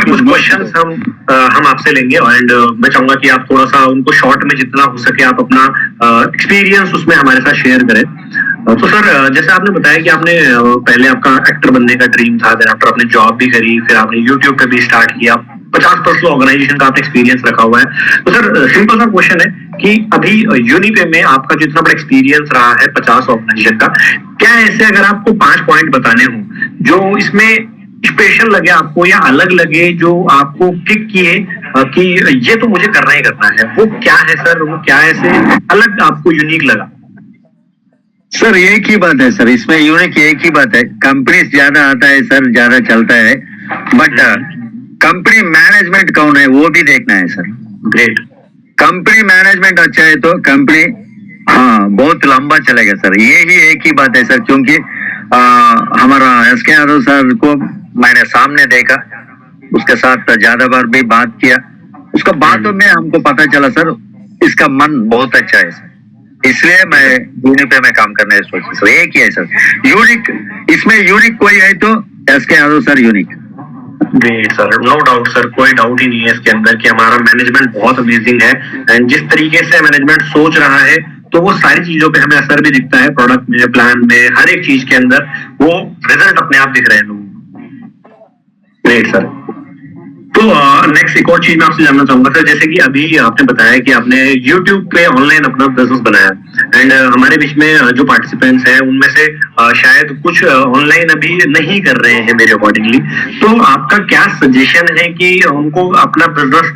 कुछ क्वेश्चंस हम आपसे लेंगे, एंड मैं चाहूंगा कि आप थोड़ा सा उनको शॉर्ट में जितना हो सके आप अपना एक्सपीरियंस उसमें हमारे साथ शेयर करें। तो सर, जैसे आपने बताया कि आपने पहले आपका एक्टर बनने का ड्रीम था, देन आफ्टर आपने जॉब भी करी, फिर आपने यूट्यूब पे भी स्टार्ट किया, 50+ ऑर्गेनाइजेशन का आपने एक्सपीरियंस रखा हुआ है। तो सर, सिंपल सा क्वेश्चन है कि अभी यूनिपे में आपका जितना बड़ा एक्सपीरियंस रहा है 50 ऑर्गेनाइजेशन का, क्या ऐसे अगर आपको 5 पॉइंट बताने हो जो इसमें स्पेशल लगे आपको या अलग लगे, जो आपको क्लिक किए कि ये तो मुझे करना ही करना है, वो क्या है सर? वो क्या ऐसे अलग आपको यूनिक लगा? सर एक ही बात है सर, इसमें यूनिक एक ही बात है, कंपनी ज्यादा आता है सर, ज्यादा चलता है, बट कंपनी मैनेजमेंट कौन है वो भी देखना है सर। ग्रेट। कंपनी मैनेजमेंट अच्छा है तो कंपनी बहुत लंबा चलेगा सर। यही एक ही बात है सर, क्योंकि हमारा SK यादव सर को मैंने सामने देखा, उसके साथ ज्यादा बार भी बात किया, उसका बातों में हमको पता चला सर इसका मन बहुत अच्छा है सर। इसलिए मैं यूनिक में काम करने सोचा सर। एक ही है सर यूनिक, इसमें यूनिक कोई है तो SK Yadav sir unique. Great sir, no doubt sir, कोई डाउट ही नहीं है इसके अंदर कि हमारा मैनेजमेंट बहुत अमेजिंग है एंड जिस तरीके से मैनेजमेंट सोच रहा है तो वो सारी चीजों पे हमें असर भी दिखता है, प्रोडक्ट में, प्लान में, हर एक चीज के अंदर वो रिजल्ट अपने आप दिख रहे हैं लोगों को। Great sir. तो नेक्स्ट एक और चीज मैं आपसे जानना चाहूंगा सर, जैसे कि अभी आपने बताया कि आपने YouTube पे ऑनलाइन अपना बिजनेस बनाया एंड हमारे बीच में जो पार्टिसिपेंट्स हैं उनमें से शायद कुछ ऑनलाइन अभी नहीं कर रहे हैं मेरे अकॉर्डिंगली, तो आपका क्या सजेशन है कि उनको अपना बिजनेस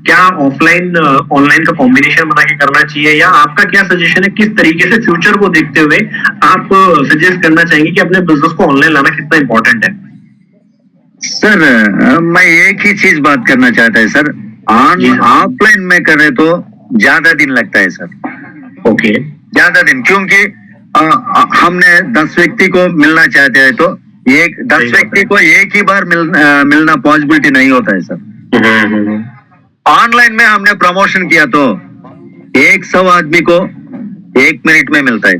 क्या ऑफलाइन ऑनलाइन का कॉम्बिनेशन बना के करना चाहिए, या आपका क्या सजेशन है, किस तरीके से फ्यूचर को देखते हुए आप सजेस्ट करना चाहेंगे कि अपने बिजनेस को ऑनलाइन लाना कितना इंपॉर्टेंट है? सर मैं एक ही चीज बात करना चाहता है सर, ऑफलाइन में करे तो ज्यादा दिन लगता है सर। ओके, ज्यादा दिन, क्योंकि हमने 10 व्यक्ति को मिलना चाहते हैं तो 10 व्यक्ति को एक ही बार मिलना पॉसिबिलिटी नहीं होता है सर। ऑनलाइन में हमने प्रमोशन किया तो 100 आदमी को 1 मिनट में मिलता है।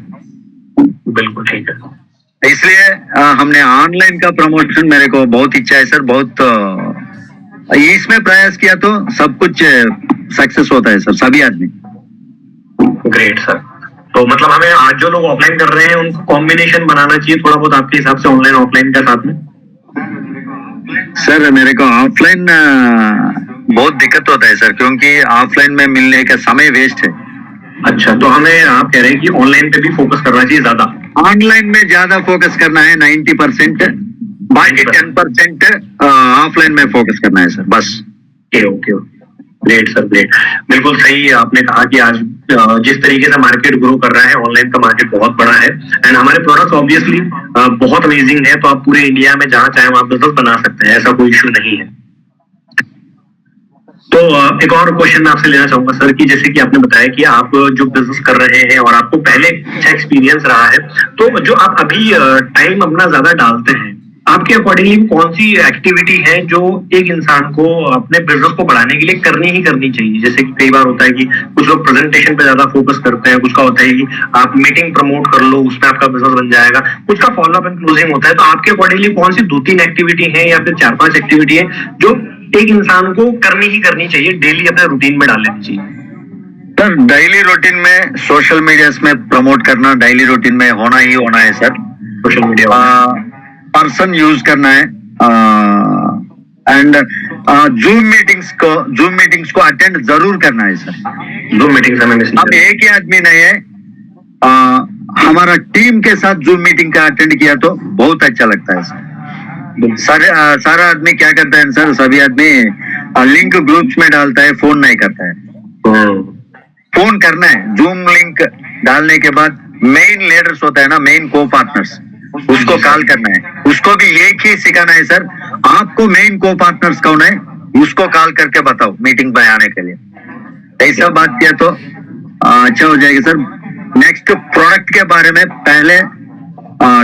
बिल्कुल ठीक है, इसलिए हमने ऑनलाइन का प्रमोशन, मेरे को बहुत इच्छा है सर, बहुत इसमें प्रयास किया तो सब कुछ सक्सेस होता है सर, सभी आदमी। Great sir. तो मतलब हमें आज जो लोग ऑफलाइन कर रहे हैं उनको कॉम्बिनेशन बनाना चाहिए थोड़ा बहुत आपके हिसाब से ऑनलाइन ऑफलाइन के साथ में? सर मेरे को ऑफलाइन बहुत दिक्कत होता है सर, क्योंकि ऑफलाइन में मिलने का समय वेस्ट है। अच्छा, तो हमें आप कह रहे हैं कि ऑनलाइन पे भी फोकस करना चाहिए ज्यादा? ऑनलाइन में ज्यादा फोकस करना है 90%, बाकी 10% ऑफलाइन में फोकस करना है सर, बस। Okay, great sir, great. बिल्कुल सही आपने कहा कि आज जिस तरीके से मार्केट ग्रो कर रहा है, ऑनलाइन का मार्केट बहुत बड़ा है एंड हमारे प्रोडक्ट्स ऑब्वियसली बहुत अमेजिंग है, तो आप पूरे इंडिया में जहां चाहे वहां बिजनेस बना सकते हैं, ऐसा कोई इश्यू नहीं है। तो एक और क्वेश्चन मैं आपसे लेना चाहूंगा सर, कि जैसे कि आपने बताया कि आप जो बिजनेस कर रहे हैं और आपको पहले अच्छा एक्सपीरियंस रहा है, तो जो आप अभी टाइम अपना ज्यादा डालते हैं, आपके अकॉर्डिंगली कौन सी एक्टिविटी है जो एक इंसान को अपने बिजनेस को बढ़ाने के लिए करनी ही करनी चाहिए? जैसे कि कई बार होता है कि कुछ लोग प्रेजेंटेशन पे ज्यादा फोकस करते हैं, कुछ का होता है कि आप मीटिंग प्रमोट कर लो, उसमें आपका बिजनेस बन जाएगा, कुछ का फॉलोअप एंड क्लोजिंग होता है, तो आपके अकॉर्डिंगली कौन सी 2-3 एक्टिविटी है या फिर 4-5 एक्टिविटी है जो एक इंसान को करनी ही करनी चाहिए, डेली अपने रूटीन में डाल लेनी चाहिए? सर डेली रूटीन में सोशल मीडिया में प्रमोट करना डेली रूटीन में होना ही होना है sir. Social media person use करना है एंड जूम मीटिंग्स को अटेंड जरूर करना है सर। जूम मीटिंग्स हमें मिस अब एक ही आदमी नहीं है, हमारा टीम के साथ जूम मीटिंग का अटेंड किया तो बहुत अच्छा लगता है सर। सारा आदमी क्या करता है सर, सभी आदमी लिंक ग्रुप्स में डालता है, फोन नहीं करता है। फोन करना है, जूम लिंक डालने के बाद मेन लीडर्स होता है ना, मेन को पार्टनर्स, उसको कॉल करना है। उसको भी एक ही सिखाना है सर, आपको मेन को पार्टनर्स कौन है उसको कॉल करके बताओ मीटिंग में आने के लिए। ऐसा बात किया तो अच्छा हो जाएगा सर। नेक्स्ट प्रोडक्ट के बारे में पहले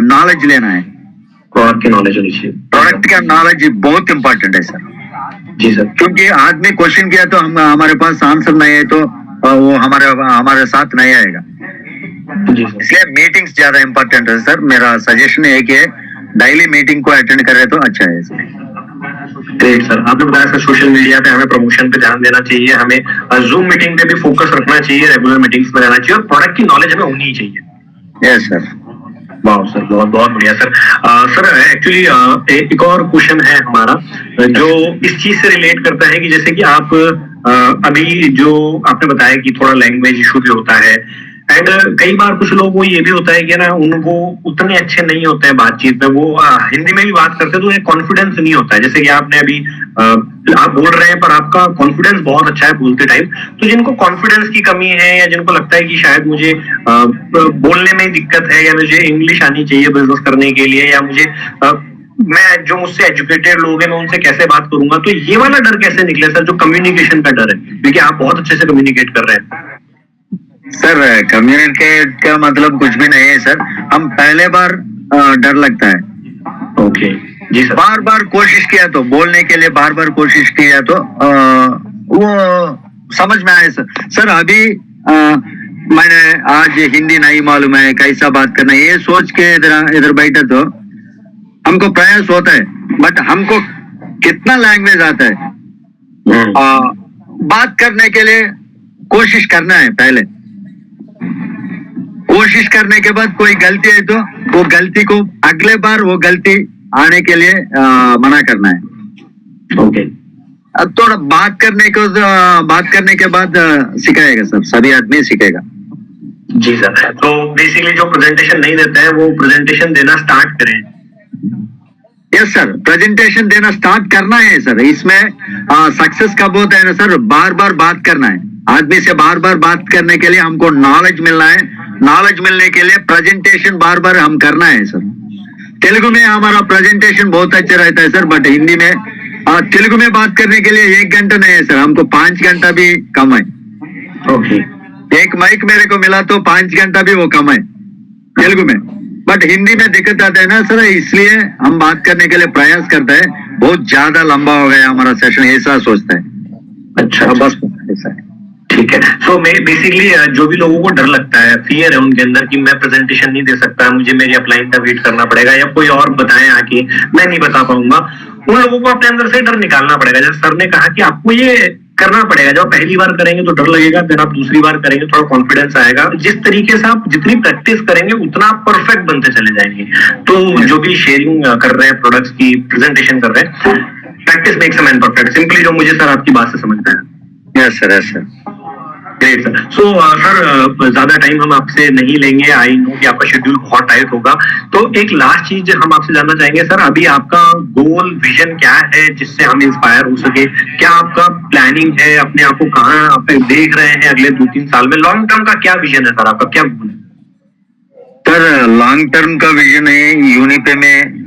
नॉलेज लेना है, प्रोडक्ट की नॉलेज होनी चाहिए। प्रोडक्ट का नॉलेज बहुत इंपॉर्टेंट है सर। जी सर, क्योंकि आदमी क्वेश्चन किया तो हमारे पास आंसर नहीं है तो वो हमारे साथ नहीं आएगा। इसलिए मीटिंग्स ज्यादा इंपॉर्टेंट है सर। मेरा सजेशन है कि डेली मीटिंग को अटेंड करें तो अच्छा है सर। ग्रेट सर, आपने बताया सर सोशल मीडिया पे हमें प्रमोशन पे ध्यान देना चाहिए, हमें जूम मीटिंग पे भी फोकस रखना चाहिए, रेगुलर मीटिंग्स में रहना चाहिए और प्रोडक्ट की नॉलेज हमें होनी ही चाहिए। Yes sir. वाह सर, बहुत बहुत बढ़िया सर। सर एक्चुअली एक और क्वेश्चन है हमारा जो इस चीज से रिलेट करता है कि जैसे कि आप अभी जो आपने बताया कि थोड़ा लैंग्वेज इशू भी होता है एंड कई बार कुछ लोग वो ये भी होता है कि ना उनको उतने अच्छे नहीं होते हैं बातचीत में, वो हिंदी में भी बात करते हैं तो उन्हें कॉन्फिडेंस नहीं होता है। जैसे कि आपने अभी आप बोल रहे हैं पर आपका कॉन्फिडेंस बहुत अच्छा है बोलते टाइम, तो जिनको कॉन्फिडेंस की कमी है या जिनको लगता है कि शायद मुझे बोलने में दिक्कत है या मुझे इंग्लिश आनी चाहिए बिजनेस करने के लिए, या मुझे मैं जो मुझसे एजुकेटेड लोग हैं मैं उनसे कैसे बात करूंगा, तो ये वाला डर कैसे निकले सर, जो कम्युनिकेशन का डर है? क्योंकि आप बहुत अच्छे से कम्युनिकेट कर रहे हैं सर। कम्युनिकेट का मतलब कुछ भी नहीं है सर, हम पहले बार डर लगता है। ओके जी सर। बार बार कोशिश किया तो बोलने के लिए बार बार कोशिश किया तो वो समझ में आए सर। सर अभी मैंने आज हिंदी नहीं मालूम है, कैसा बात करना है, ये सोच के इधर बैठे तो हमको प्रयास होता है, बट हमको कितना लैंग्वेज आता है बात करने के लिए कोशिश करना है। पहले कोशिश करने के बाद कोई गलती है तो वो गलती को अगले बार वो गलती आने के लिए मना करना है। ओके, अब थोड़ा बात करने के बाद सिखाएगा सर, सभी आदमी सीखेगा। जी सर। तो बेसिकली जो प्रेजेंटेशन नहीं देते हैं वो प्रेजेंटेशन देना स्टार्ट करें। यस सर, प्रेजेंटेशन देना स्टार्ट करना है सर। इसमें सक्सेस कब होता है ना सर, बार बार बात करना है आदमी से, बार बार बात करने के लिए हमको नॉलेज मिलना है। नॉलेज मिलने के लिए प्रेजेंटेशन बार बार हम करना है सर। तेलुगु में हमारा प्रेजेंटेशन बहुत अच्छा रहता है सर, बट हिंदी में तेलुगु में बात करने के लिए 1 घंटा नहीं है सर, हमको 5 घंटा भी कम है। ओके, एक माइक मेरे को मिला तो 5 घंटा भी वो कम है तेलुगु में, बट हिंदी में दिक्कत आता है ना सर, इसलिए हम बात करने के लिए प्रयास करते हैं। बहुत ज्यादा लंबा हो गया हमारा सेशन, ऐसा सोचता है। अच्छा, बस ऐसा है। ठीक है। सो मैं बेसिकली जो भी लोगों को डर लगता है, फियर है उनके अंदर कि मैं प्रेजेंटेशन नहीं दे सकता, मुझे मेरी अपलाइन का वेट करना पड़ेगा या कोई और बताए आके, मैं नहीं बता पाऊंगा, उन लोगों को अपने अंदर से डर निकालना पड़ेगा। जैसे सर ने कहा कि आपको ये करना पड़ेगा, जब पहली बार करेंगे तो डर लगेगा, फिर आप दूसरी बार करेंगे थोड़ा कॉन्फिडेंस आएगा। जिस तरीके से आप जितनी प्रैक्टिस करेंगे उतना आप परफेक्ट बनते चले जाएंगे। तो जो भी शेयरिंग कर रहे हैं, प्रोडक्ट्स की प्रेजेंटेशन कर रहे हैं, practice makes a man perfect, simply जो मुझे सर आपकी बात से समझ में आया। Yes sir, yes sir. Great sir. So sir ज्यादा टाइम हम आपसे नहीं लेंगे, आई नो कि आपका शेड्यूल बहुत टाइट होगा, तो एक लास्ट चीज हम आपसे जानना चाहेंगे सर, अभी आपका गोल विजन क्या है जिससे हम इंस्पायर हो सके? क्या आपका प्लानिंग है, अपने आप को कहाँ आप देख रहे हैं अगले 2-3 साल में? लॉन्ग टर्म का क्या विजन है सर आपका, क्या गोल है? सर लॉन्ग टर्म का विजन है यूनिपे में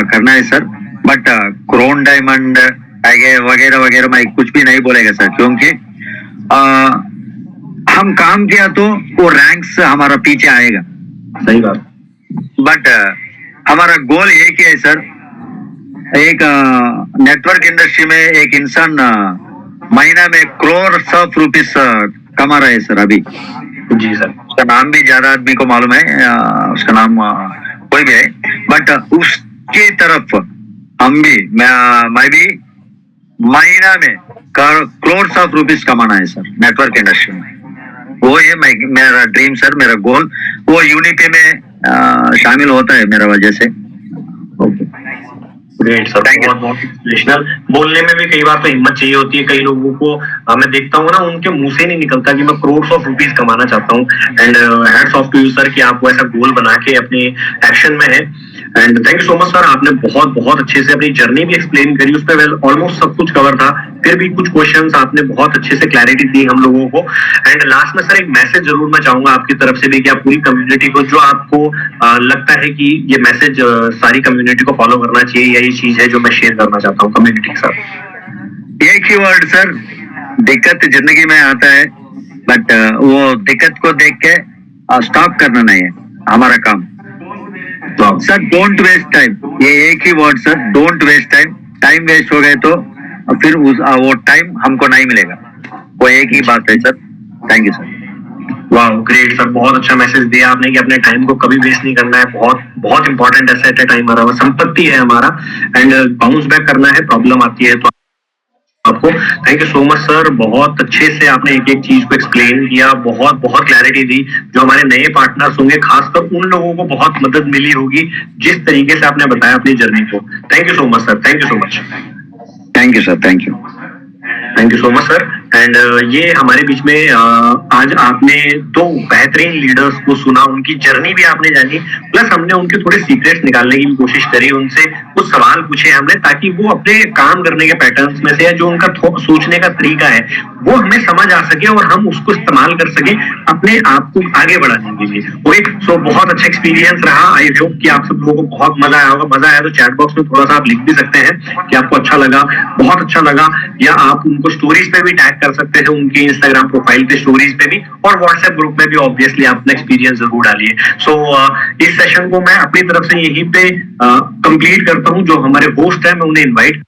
करना है सर, बट क्रोन डायमंड वगैरह वगैरह मैं कुछ भी नहीं बोलेगा सर, क्योंकि हम काम किया तो वो रैंक्स हमारा पीछे आएगा। सही बात। बट हमारा गोल एक ही है सर, एक नेटवर्क इंडस्ट्री में एक इंसान महीना में crores of rupees कमा रहा है सर अभी। जी सर। उसका नाम भी ज्यादा आदमी को मालूम है, उसका नाम कोई भी है, बट उसकी तरफ हम भी मैं भी महीना में crores of rupees कमाना है सर नेटवर्क इंडस्ट्री में। वो ये मेरा ड्रीम सर, मेरा गोल, वो यूनिपे में शामिल होता है मेरा वजह से। ग्रेट सर, बहुत बहुत इंस्पिरेशनल। बोलने में भी कई बार तो हिम्मत चाहिए होती है, कई लोगों को मैं देखता हूँ ना, उनके मुंह से नहीं निकलता कि मैं crores of rupees कमाना चाहता हूँ। And hats off to you sir कि आप ऐसा गोल बना के अपने एक्शन में है। And thank you so much sir, आपने बहुत बहुत अच्छे से अपनी जर्नी भी एक्सप्लेन करी, उस पर ऑलमोस्ट सब कुछ कवर था, फिर भी कुछ क्वेश्चंस आपने बहुत अच्छे से क्लैरिटी दी हम लोगों को। एंड लास्ट में सर एक मैसेज जरूर मैं चाहूंगा आपकी तरफ से भी, कि आप पूरी कम्युनिटी को, जो आपको लगता है कि ये मैसेज सारी कम्युनिटी को फॉलो करना चाहिए, यही चीज है जो मैं शेयर करना चाहता हूँ कम्युनिटी के साथ। एक ही वर्ड सर, दिक्कत जिंदगी में आता है, बट वो दिक्कत को देख के स्टॉप करना नहीं है हमारा काम सर। डोंट वेस्ट टाइम, ये एक ही word sir, don't waste time. Time waste हो गए तो फिर वो टाइम हमको नहीं मिलेगा, वो एक ही बात है सर। Thank you sir. वाह ग्रेट सर, बहुत अच्छा मैसेज दिया आपने कि अपने टाइम को कभी वेस्ट नहीं करना है। बहुत बहुत इंपॉर्टेंट एसेट है टाइम, हमारा संपत्ति है हमारा, एंड बाउंस बैक करना है, प्रॉब्लम आती है तो आपको। Thank you so much sir, बहुत अच्छे से आपने एक एक चीज को एक्सप्लेन किया, बहुत बहुत क्लैरिटी दी। जो हमारे नए पार्टनर्स होंगे, खासकर उन लोगों को बहुत मदद मिली होगी जिस तरीके से आपने बताया अपनी जर्नी को। Thank you so much sir, thank you so much. Thank you sir, thank you. Thank you so much sir. And ये हमारे बीच में आज आपने 2 बेहतरीन लीडर्स को सुना, उनकी जर्नी भी आपने जानी, प्लस हमने उनके थोड़े सीक्रेट्स निकालने की भी कोशिश करी, उनसे कुछ सवाल पूछे हमने, ताकि वो अपने काम करने के पैटर्न्स में से, या जो उनका सोचने का तरीका है, वो हमें समझ आ सके और हम उसको इस्तेमाल कर सके अपने आप को आगे बढ़ाने के लिए। ओके, सो बहुत अच्छा एक्सपीरियंस रहा। आई होप कि आप सब लोगों को बहुत मजा आया होगा। मजा आया तो चैट बॉक्स में थोड़ा सा आप लिख भी सकते हैं कि आपको अच्छा लगा, बहुत अच्छा लगा, या आप उनको स्टोरीज पे भी टैग कर सकते हैं, उनके इंस्टाग्राम प्रोफाइल पे स्टोरीज पे भी, और व्हाट्सएप ग्रुप में भी ऑब्वियसली आप अपना एक्सपीरियंस जरूर डालिए। सो इस सेशन को मैं अपनी तरफ से यहीं पे कंप्लीट करता हूँ। जो हमारे होस्ट है मैं उन्हें इन्वाइट